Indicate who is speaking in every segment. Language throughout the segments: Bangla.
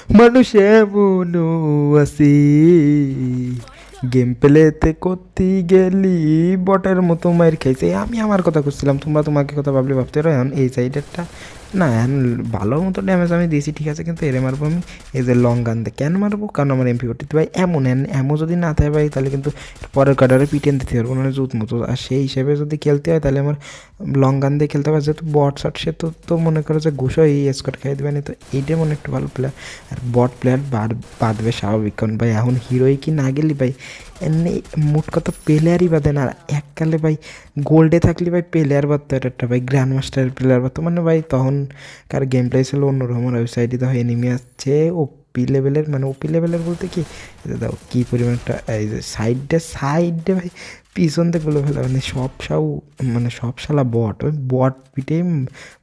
Speaker 1: মানুষ এমনও আছে গেম প্লেতে করতে গেলি বটের মতো মার খাইছে। আমি আমার কথা করছিলাম, তোমরা তোমাকে কথা ভাবলে ভাবতে পারো। এখন এই সাইডেরটা না, এখন ভালো মতো ড্যামেজ আমি দিয়েছি ঠিক আছে, কিন্তু এরে মারবো আমি এই যে লং গান দিয়ে। কেন মারবো? কারণ আমার এমপি করতে ভাই এমন যদি না থাকে ভাই, তাহলে কিন্তু পরের কার্ডারে পিটেন দিতে পারবো না জুত মতো। আর সেই হিসেবে যদি খেলতে হয় তাহলে আমার লং গান দিয়ে খেলতে হবে। যেহেতু বট শট, সে তো মনে করো যে ঘুষো এই স্কোয়াড খাই দেবে না, তো এইটাই মনে একটু ভালো প্লেয়ার। আর বট প্লেয়ার বাঁধবে স্বাভাবিক, কারণ ভাই এখন হিরোই কি না গেলি ভাই এমনি মোট কত প্লেয়ারই বাদে না। আর এককালে ভাই গোল্ডে থাকলে ভাই প্লেয়ার বাদতো একটা ভাই গ্র্যান্ড মাস্টারের প্লেয়ার বাদতো, মানে ভাই তখন কার গেম প্লে ছিল অন্যরকম। আর ওই সাইডে তো এনিমি আসছে ওপি লেভেলের, মানে ওপি লেভেলের বলতে কি দাও কী পরিমাণ একটা এই যে সাইডে ভাই পিছন থেকে বলে ফেলা, মানে সব শালা বট, ওই বট পিটেই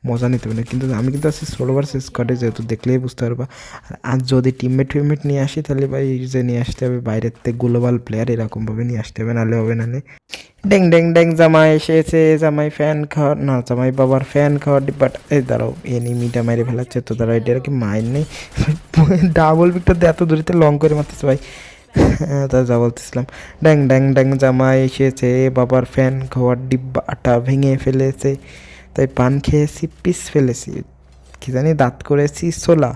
Speaker 1: মজা নিতে পারে। কিন্তু আমি কিন্তু আছি সোলো ভার্সেস স্কোয়াডে, যেহেতু দেখলেই বুঝতে পারবা। আর যদি টিমমেট নিয়ে আসি তাহলে ভাই যে নিয়ে আসতে হবে বাইরের থেকে গ্লোবাল প্লেয়ার, এরকমভাবে নিয়ে আসতে হবে, নাহলে হবে না। ড্যাং ড্যাং ড্যাং জামাই এসেছে, জামাই ফ্যান খাওয়ার না, জামাই বাবার ফ্যান খাওয়ার ডিব্বাটা। এই দাঁড়াও, এনিমিটা মেরে ফেলাচ্ছে তো, দাঁড়াও এটা আর কি মাইর নেই। ডাবল ভিক্টর দিয়ে এত দূরিতে লং করে মারতেছে ভাই। হ্যাঁ তা যা বলতেছিলাম, ড্যাং ড্যাং ড্যাং জামাই এসেছে, বাবার ফ্যান খাওয়ার ডিব্বাটা ভেঙে ফেলেছে, তাই পান খেয়েছি পিস ফেলেছি, কি জানি দাঁত করেছি সোলা,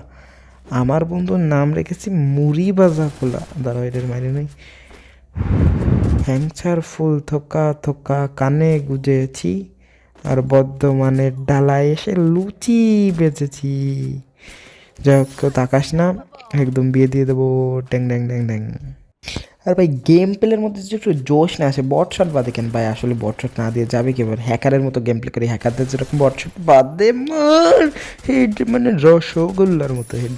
Speaker 1: আমার বন্ধুর নাম রেখেছি মুড়ি বাজা পোলা। দাঁড়াও এটার মাইরে নেই। হ্যাংচার ফুল থোকা থোকা কানে গুজেছি, আর বর্ধমানের ডালায় এসে লুচি বেচেছি। যাই হোক কেউ তাকাস না, একদম বিয়ে দিয়ে দেবো। ট্যাং ড্যাং ড্যাং ড্যাং। আর ভাই গেম প্লের মধ্যে যে একটু জোশ না আসে, বট শট বাদে কেন ভাই, আসলে বট শট না দিয়ে যাবে কি এবার? হ্যাকারের মতো গেম প্লে করি, হ্যাকারদের যেরকম বট শট বাদে মার হেড, মানে রসগোল্লার মতো হেড,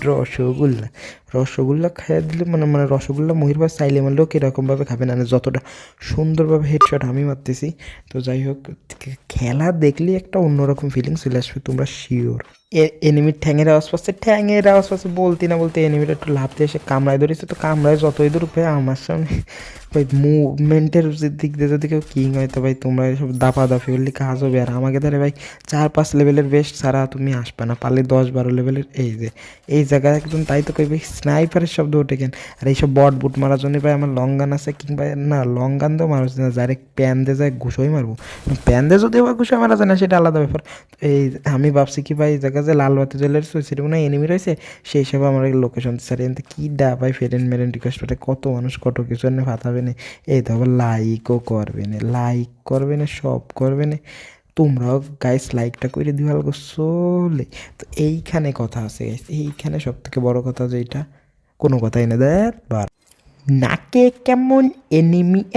Speaker 1: রসগোল্লা খাইয়ে দিলে মানে রসগোল্লা মহিরবার চাইলে মারলেও কীরকমভাবে খাবে না, যতটা সুন্দরভাবে হেডশট আমি মারতেছি। তো যাই হোক, খেলা দেখলেই একটা অন্যরকম ফিলিং চলে আসবে, তোমরা শিওর। এনিমির ঠ্যাঙের আওয়াজ পাচ্ছে বলতে না বলতে এনিমিটা একটু লাফতে এসে কামড়ায় ধরেছে। তো কামড়ায় যতই দূর ভাই আমার সামনে ভাই মুভমেন্টের দিক দিয়ে যদি কেউ কিং হয় তো ভাই তোমরা এসব দাপাদাপি করলে কাজ হবে। আর আমাকে ধরে ভাই 4-5 লেভেলের বেস্ট ছাড়া তুমি আসবে না, পারলে 10-12 লেভেলের এই জায়গায় একদম, তাই তো কই ভাই স্নাইপারের শব্দ ওঠে কেন? আর এইসব বট বুট মারার জন্য ভাই আমার লং গান আছে, কিংবা না লং গান তো মারা না, ডাইরেক্ট প্যান দিয়ে যায় ঘুষোই মারবো। প্যান দিয়ে যদিও বা ঘুষোই মারা যায় না, সেটা আলাদা ব্যাপার। এই আমি ভাবছি কি ভাই, এই জায়গায় যে লাল বাতি জ্বলে রয়েছে সেটা মনে হয় এনিমি রয়েছে, সেই হিসাবে আমার লোকেশন স্যার এনতে কী ডা ভাই ফেরেন মেরেন রিকোয়েস্ট করে কত মানুষ কত কিছু এনে ফাতাবে না। এই তো আবার লাইক করবে না সব করবে না। তোমরাও গাইস লাইকটা করে দিওয়াল গোসলে। তো এইখানে কথা আছে গাইস, এইখানে সব থেকে বড় কথা যেটা, কোনো কথাই না দেয় বার নাকে কেমন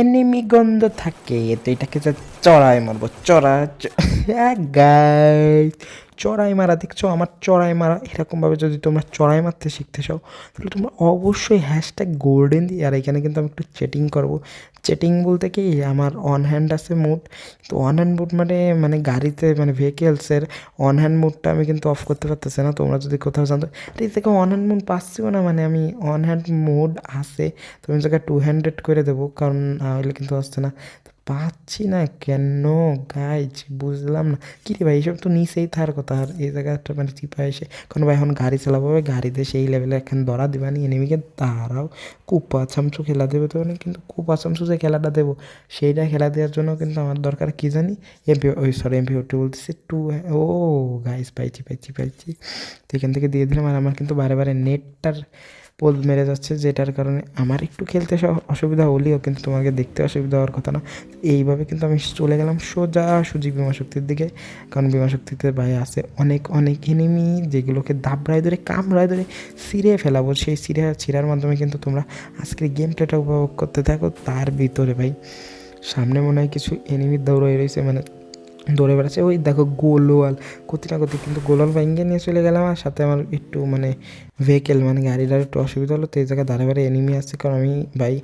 Speaker 1: এনিমি গন্ধ থাকে, তো এটাকে যা চড়াই মারবো, গাইস চড়াই মারা দেখছো, আমার চড়াই মারা এরকমভাবে যদি তোমরা চড়াই মারতে শিখতে চাও তাহলে তোমরা অবশ্যই হ্যাশট্যাগ গোল্ডেন দিয়ে। আর এখানে কিন্তু আমি একটু চেটিং করবো। চেটিং বলতে কি, আমার অন হ্যান্ড আছে মুড, তো অন হ্যান্ড মুড মানে গাড়িতে মানে ভেহিকেলসের অন হ্যান্ড মুডটা আমি কিন্তু অফ করতে পারতেছি না। তোমরা যদি কোথাও জানতো এই থেকে অন হ্যান্ড মুড পাচ্ছিও না, মানে আমি অন হ্যান্ড মুড আছে, তুমি জায়গায় 200 করে দেবো, কারণ না হলে কিন্তু আসছে না। পাচ্ছি না কেন গাইজ, বুঝলাম না। কী রে ভাই, এইসব তো নিচেই থার কথা, আর এই জায়গাটা মানে চিপা এসে, কারণ ভাই এখন গাড়ি চালাবো, গাড়িতে সেই লেভেলে এখন ধরা দেবানি এনিমিকে, তারাও কুপা চামচু খেলা দেবে তো, মানে কিন্তু কুপা চামচু যে খেলাটা দেবো সেইটা খেলা দেওয়ার জন্য কিন্তু আমার দরকার কি জানি এমপি 40 বলতেছি ও গাইজ পাইছি। তো এখান থেকে দিয়ে দিলাম। আর আমার কিন্তু বারে বারে নেটটার পোল মেরে যাচ্ছে, যেটার কারণে আমার একটু খেলতে অসুবিধা হলেও কিন্তু তোমাকে দেখতে অসুবিধা হওয়ার কথা না। এইভাবে কিন্তু আমি চলে গেলাম সোজাসুজি বিমা শক্তির দিকে, কারণ বিমা শক্তিতে ভাই আছে অনেক এনিমি, যেগুলোকে দাবড়ায় ধরে কামড়ায় ধরে ছিঁড়ে ফেলাবো। সেই ছিঁড়ার মাধ্যমে কিন্তু তোমরা আজকের গেম প্লেটা উপভোগ করতে থাকো। তার ভিতরে ভাই সামনে মনে হয় কিছু এনিমির দৌড়াই রয়েছে, মানে দৌড়ে বেড়াচ্ছে। ওই দেখো গোলওয়াল ক্ষতি না ক্ষতি, কিন্তু গোলওয়াল ভেঙে নিয়ে চলে গেলাম। আর সাথে আমার একটু মানে ভেহিকেল মানে গাড়িটার একটু অসুবিধা হলো, তো এই জায়গায় দাঁড়ে এনিমি আসছে। কারণ আমি ভাই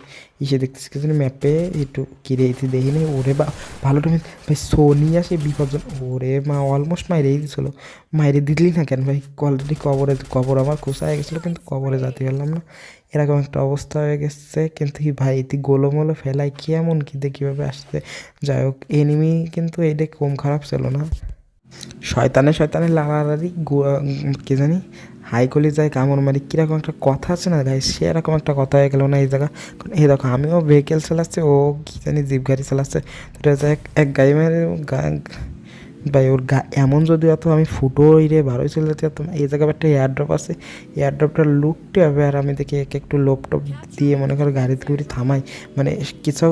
Speaker 1: দেখতেছি কিছু ম্যাপে একটু কিরে এতে দেখিনি। ওরে বা ভালো তুমি ভাই সোনিয়া সেই বিপজ্জন, ওরে মা অলমোস্ট মাইরেই দিছিল। মাইরে দিলি না কেন ভাই? অলরেডি কবর আমার খোসা হয়ে গেছিলো, কিন্তু কবরে যেতে পারলাম না, এরকম একটা অবস্থা হয়ে গেছে। কিন্তু কি ভাই তুই গোলোমোলো ফেলাই কেমন কী দিয়ে কীভাবে আসছে। যাই হোক এনিমি কিন্তু এইটা কম খারাপ ছিল না। শয়তানে লাড়ালাড়ি কে জানি হাই কলি যায় কামড় মারি কীরকম একটা কথা আছে না গাইস, সেরকম একটা কথা হয়ে গেল না এই জায়গা। কারণ এই দেখো আমিও ভেহিকেল চালাচ্ছি, ও কী জানি জিপ গাড়ি চালাচ্ছে। তো এক গাড়ি মেরে ভাই ওর এমন যদি অত আমি ফুটোই রে ভালোই চলে যেতে পারতাম। এই জায়গায় একটা এয়ার ড্রপ আছে, এয়ার ড্রপটা লুটতে হবে। আর আমি দেখি একটু লোপ টপ দিয়ে মনে করো গাড়িতে গুড়ি থামাই, মানে কিছু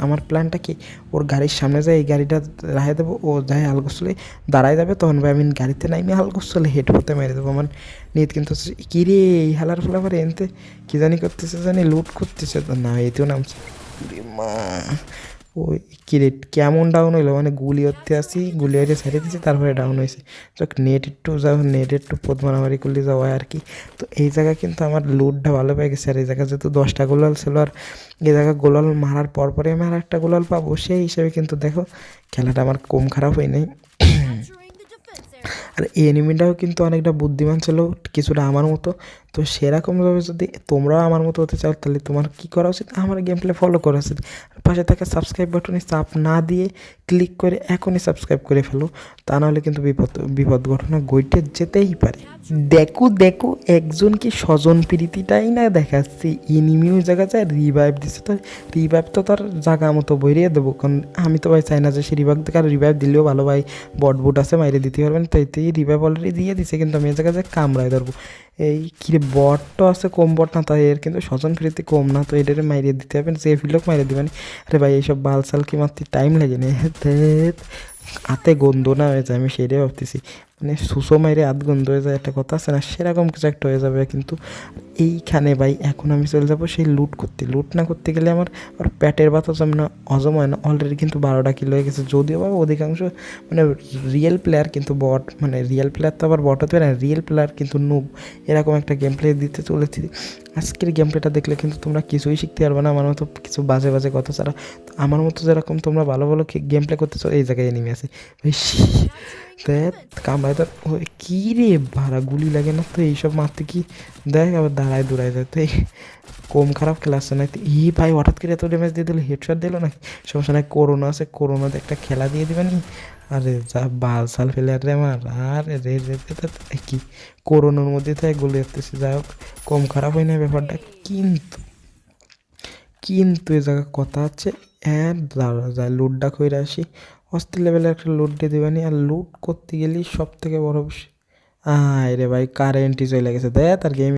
Speaker 1: আমার প্ল্যানটা কি, ওর গাড়ির সামনে যায় এই গাড়িটা রাখে দেবো, ও যায় আলগোসলে দাঁড়ায় যাবে, তখন ভাই আমি গাড়িতে নাইমে আলগোসলে হেড হতে মেরে দেবো। আমার নিত কিন্তু কী রে এই হালার ফলাফারে এনতে কী জানি করতেছে, জানি লুট করতেছে, তো না এতেও নামছে। মা ওই কিরে কেমন ডাউন হইলো, মানে গুলি হতে আসি, গুলি হয়ে ছেড়ে দিয়েছি, তারপরে ডাউন হয়েছে। তো নেট একটু যাও, নেট একটু পথ মারামারি করলে যাও আর কি। তো এই জায়গায় কিন্তু আমার লুটটা ভালো পেয়ে গেছে। আর এই জায়গায় যেহেতু 10টা গোলাল ছিল, আর এই জায়গায় গোলাল মারার পরে আমি আর একটা গোলাল পাবো, সেই হিসেবে কিন্তু দেখো খেলাটা আমার কম খারাপ হয় নাই। আর এই এনিমিটাও কিন্তু অনেকটা বুদ্ধিমান ছিল, কিছুটা আমার মতো। তো সেরকমভাবে যদি তোমরাও আমার মতো হতে চাও, তাহলে তোমার কী করা উচিত, আমার গেম প্লে ফলো করা উচিত। পাশে থাকা সাবস্ক্রাইব বাটনে চাপ না দিয়ে ক্লিক করে এখনই সাবস্ক্রাইব করে ফেলো, তা নাহলে কিন্তু বিপদ ঘটনা ঘটে যেতেই পারে। দেখো একজন কি স্বজন প্রীতিটাই না দেখাচ্ছে, এনিমিও জায়গা যায় রিভাইভ দিচ্ছে, তো রিভাইভ তো তার জায়গা মতো বইরিয়ে দেবো। কারণ আমি তো ভাই চাই না যে সে রিভাইভ দেখে, আর রিভাইভ দিলেও ভালো ভাই বট আছে মাইরে দিতে পারবেন, তো এতেই রিভাইভ অলরেডি দিয়ে দিছে, কিন্তু আমি এ জায়গায় যে কামড়ায় ধরবো। এই কিরে বট তো আছে, কম বট না, তাই এর কিন্তু স্বজন ফিরিতে কম না, তো এটারে মাইরিয়ে দিতে হবে, যে ফিল্ডক মাইরে দিবেন। আরে ভাই এইসব বালসাল কি মারতে টাইম লাগে না, হাতে গন্ধ না হয়ে যায়, আমি সেটাই ভাবতেছি। মানে সুসো মাইরে হাত গন্ধ হয়ে যায়, একটা কথা আছে না, সেরকম কিছু একটা হয়ে যাবে। কিন্তু এইখানে ভাই এখন আমি চলে যাবো সেই লুট করতে। লুট না করতে গেলে আমার আর পেটের ব্যথা জমে না, হজম হয় না। অলরেডি কিন্তু 12টা কিলো হয়ে গেছে, যদিও বা অধিকাংশ মানে রিয়েল প্লেয়ার কিন্তু বট, মানে রিয়েল প্লেয়ার তো আবার বট হতে পারে না, রিয়েল প্লেয়ার কিন্তু নুব। এরকম একটা গেম প্লে দিতে চলেছি। আজকের গেম প্লেটা দেখলে কিন্তু তোমরা কিছুই শিখতে পারবে না আমার মতো কিছু বাজে বাজে কথা ছাড়া। তো আমার মতো যেরকম তোমরা ভালো ভালো গেম প্লে করতেছো, এই জায়গায় নেমে আছে দেখ কামড়ায় তো কী রে ভাড়া গুলি লাগে না, তো এইসব মারতে কি দেখ আবার দাঁড়ায় দৌড়ায় যায়, তো কম খারাপ খেলা আসছে না। এই ভাই হঠাৎ করে এত ড্যামেজ দিয়ে দিল, হেডশট দিল নাকি, সমস্যা নাই, করোনা আছে, করোনাতে একটা খেলা দিয়ে দিবেন। আরে যা বাল সাল ফেলে রে আমার, আর রে রে কি করোনার মধ্যে থেকে গুলি আসতেছে। যাই হোক কম খারাপ হয় না ব্যাপারটা, কিন্তু কিন্তু এ জায়গায় কথা আছে, দাঁড়া যায় লুটটা কইরা আসি, অস্থির লেভেলের একটা লুট দিয়ে দেবানি। আর লুট করতে গেলেই সব থেকে বড় বিষয়, আয় রে ভাই কারেন্টই চলে গেছে, দেখ তার গেম